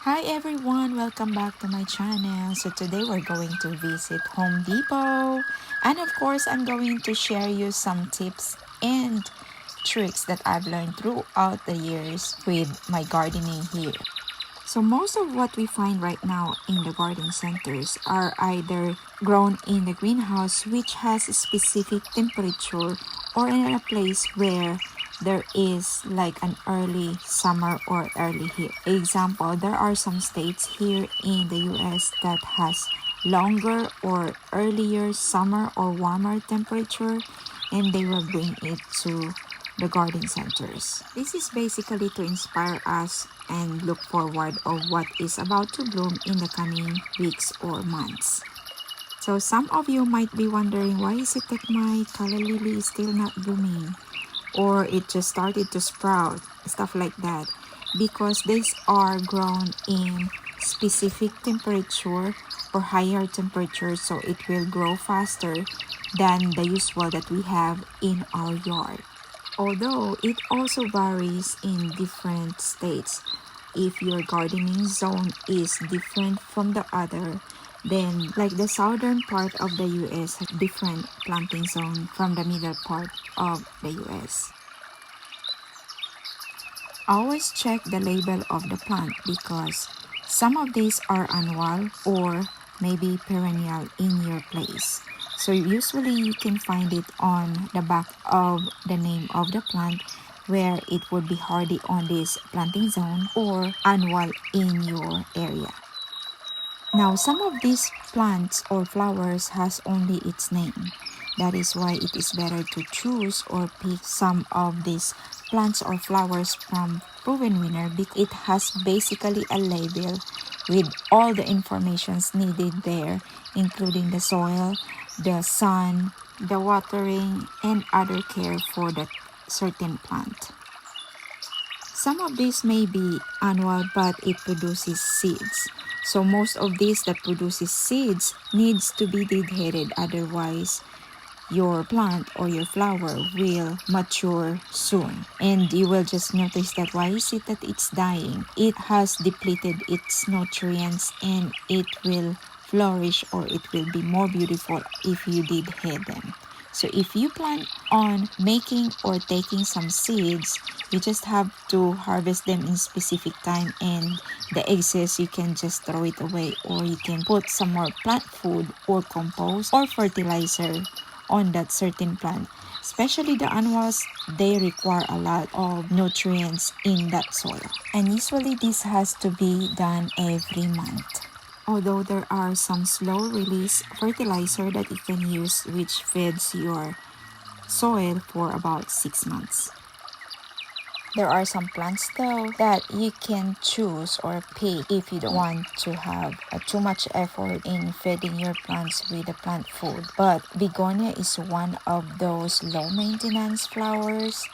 Hi everyone, welcome back to my channel. So today we're going to visit Home Depot, and of course I'm going to share you some tips and tricks that I've learned throughout the years with my gardening here. So most of what we find right now in the garden centers are either grown in the greenhouse, which has a specific temperature, or in a place where there is like an early summer or early heat. Example, there are some states here in the US that has longer or earlier summer or warmer temperature, and they will bring it to the garden centers. This is basically to inspire us and look forward of what is about to bloom in the coming weeks or months. So some of you might be wondering, why is it that my calla lily is still not blooming, or it just started to sprout, stuff like that? Because these are grown in specific temperature or higher temperature, so it will grow faster than the usual that we have in our yard. Although it also varies in different states. If your gardening zone is different from the other, then like the southern part of the US has different planting zone from the middle part of the US. Always check the label of the plant because some of these are annual or maybe perennial in your place. So usually you can find it on the back of the name of the plant, where it would be hardy on this planting zone or annual in your area. Now some of these plants or flowers has only its name. That is why it is better to choose or pick some of these plants or flowers from Proven Winner, because it has basically a label with all the informations needed there, including the soil, the sun, the watering, and other care for that certain plant. Some of these may be annual, but it produces seeds. So most of these that produces seeds needs to be deadheaded, otherwise your plant or your flower will mature soon, and you will just notice that why is it that it's dying. It has depleted its nutrients, and it will flourish or it will be more beautiful if you deadhead them. So if you plan on making or taking some seeds, you just have to harvest them in specific time, and the excess you can just throw it away, or you can put some more plant food or compost or fertilizer on that certain plant. Especially the annuals, they require a lot of nutrients in that soil, and usually this has to be done every month. Although there are some slow release fertilizer that you can use, which feeds your soil for about 6 months. There are some plants though that you can choose or pick if you don't want to have too much effort in feeding your plants with the plant food. But begonia is one of those low maintenance flowers,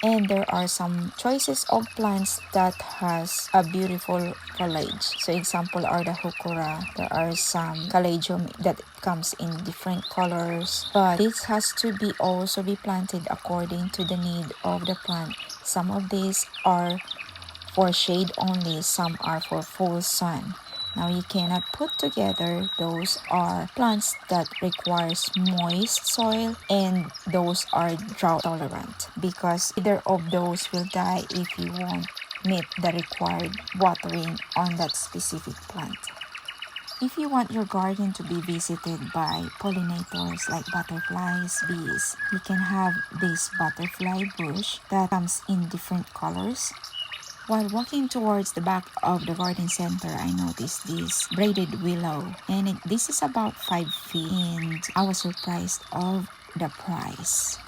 and there are some choices of plants that has a beautiful foliage. So example are the heuchera. There are some caladium that comes in different colors, but this has to be also be planted according to the need of the plant. Some of these are for shade only, some are for full sun. Now you cannot put together. Those are plants that requires moist soil, and those are drought tolerant, because either of those will die if you won't meet the required watering on that specific plant. If you want your garden to be visited by pollinators like butterflies, bees, you can have this butterfly bush that comes in different colors. While walking towards the back of the garden center, I noticed this braided willow, and this is about 5 feet, and I was surprised of the price.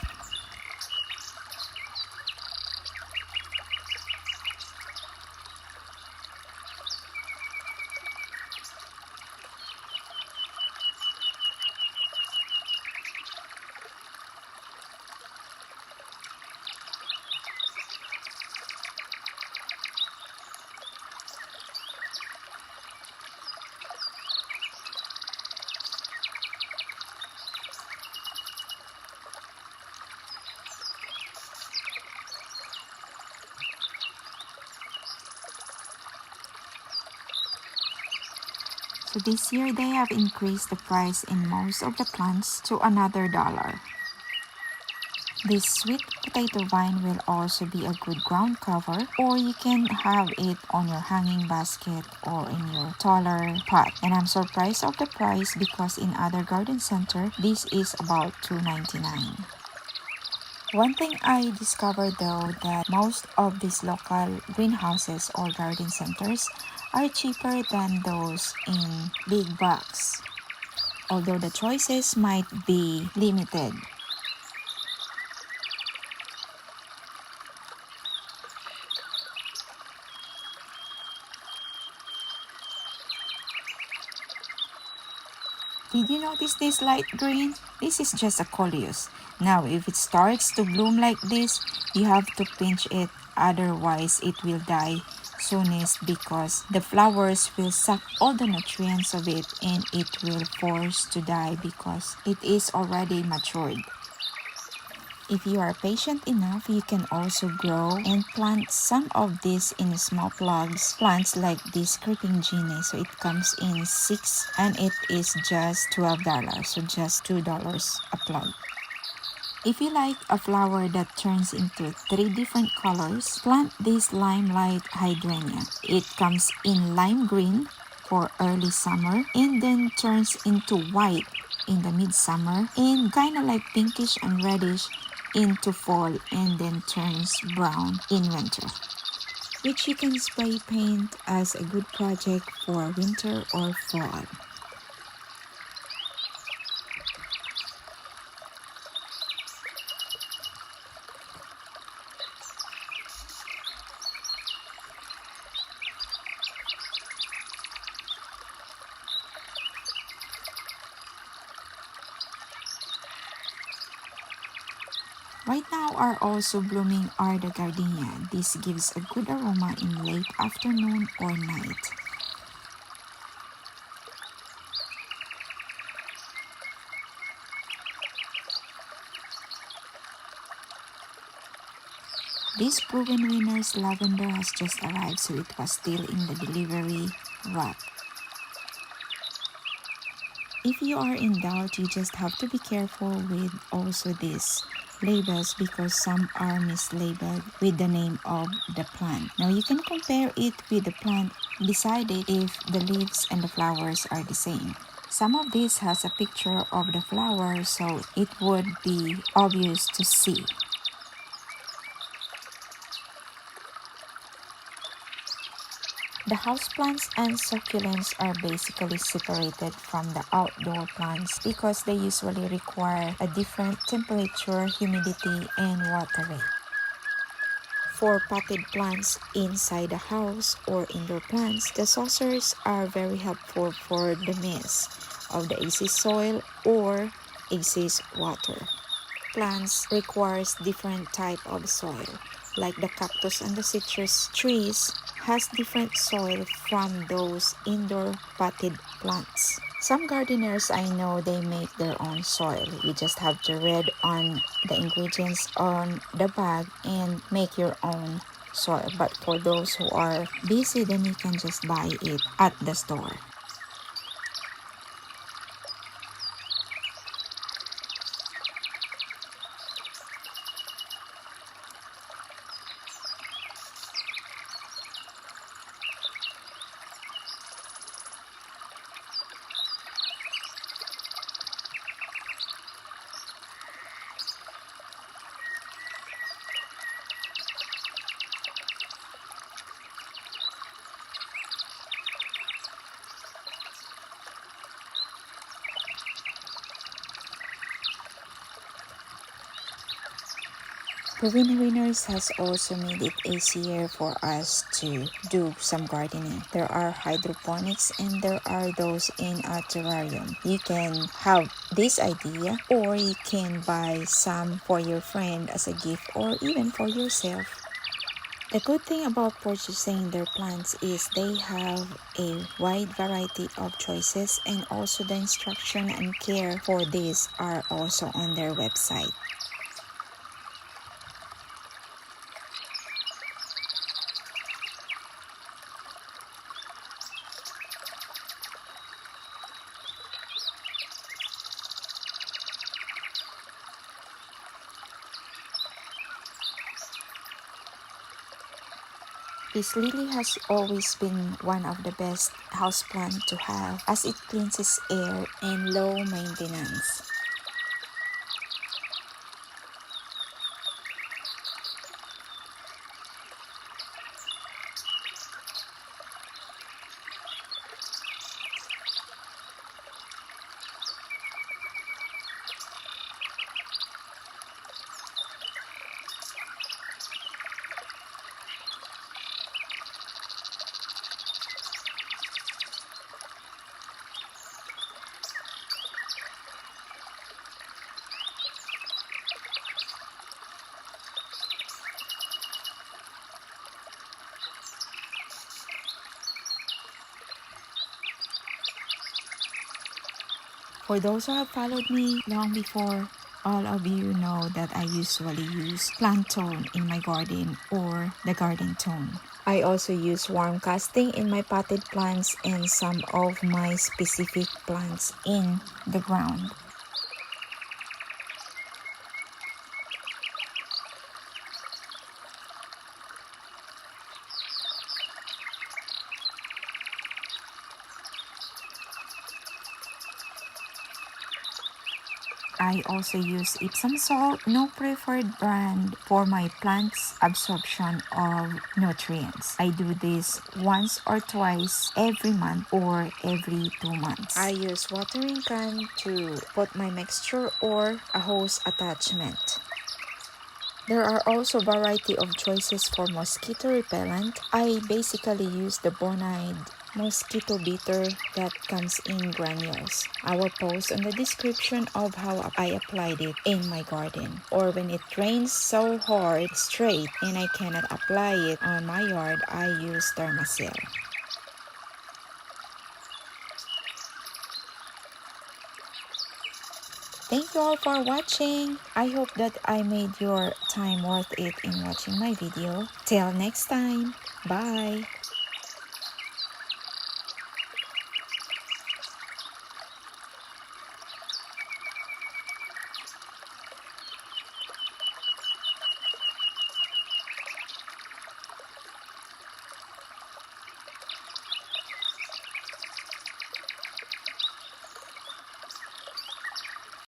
So this year they have increased the price in most of the plants to another $1. This sweet potato vine will also be a good ground cover, or you can have it on your hanging basket or in your taller pot. And I'm surprised of the price because in other garden center, this is about $2.99. One thing I discovered though that most of these local greenhouses or garden centers are cheaper than those in big box, although the choices might be limited. Did you notice this light green? This is just a coleus. Now, if it starts to bloom like this, you have to pinch it, otherwise it will die soonest because the flowers will suck all the nutrients of it and it will force to die because it is already matured. If you are patient enough, you can also grow and plant some of these in small plugs. Plants like this creeping genie, so it comes in 6 and it is just $12, so just $2 a plug. If you like a flower that turns into 3 different colors, plant this limelight hydrangea. It comes in lime green for early summer and then turns into white in the midsummer and kind of like pinkish and reddish into fall and then turns brown in winter, which you can spray paint as a good project for winter or fall. Right now are also blooming are the gardenia. This gives a good aroma in late afternoon or night. This proven winner's lavender has just arrived, so it was still in the delivery wrap. If you are in doubt, you just have to be careful with also these labels because some are mislabeled with the name of the plant. Now you can compare it with the plant, decide if the leaves and the flowers are the same. Some of this has a picture of the flower, so it would be obvious to see. The houseplants and succulents are basically separated from the outdoor plants because they usually require a different temperature, humidity, and water rate. For potted plants inside the house or indoor plants, the saucers are very helpful for the mix of the excess soil or excess water. Plants requires different type of soil, like the cactus and the citrus trees has different soil from those indoor potted plants. Some gardeners I know they make their own soil. You just have to read on the ingredients on the bag and make your own soil. But for those who are busy, then you can just buy it at the store. Proven Winners has also made it easier for us to do some gardening. There are hydroponics and there are those in a terrarium. You can have this idea or you can buy some for your friend as a gift or even for yourself. The good thing about purchasing their plants is they have a wide variety of choices and also the instruction and care for this are also on their website. This lily has always been one of the best houseplant to have as it cleanses air and low maintenance. For those who have followed me long before, all of you know that I usually use plant tone in my garden or the garden tone. I also use warm casting in my potted plants and some of my specific plants in the ground. I also use Epsom salt, no preferred brand, for my plants' absorption of nutrients. I do this once or twice every month or every 2 months. I use watering can to put my mixture or a hose attachment. There are also variety of choices for mosquito repellent. I basically use the Bonide mosquito beater that comes in granules. I will post in the description of how I applied it in my garden. Or when it rains so hard straight and I cannot apply it on my yard, I use Thermacell. Thank you all for watching. I hope that I made your time worth it in watching my video. Till next time. Bye.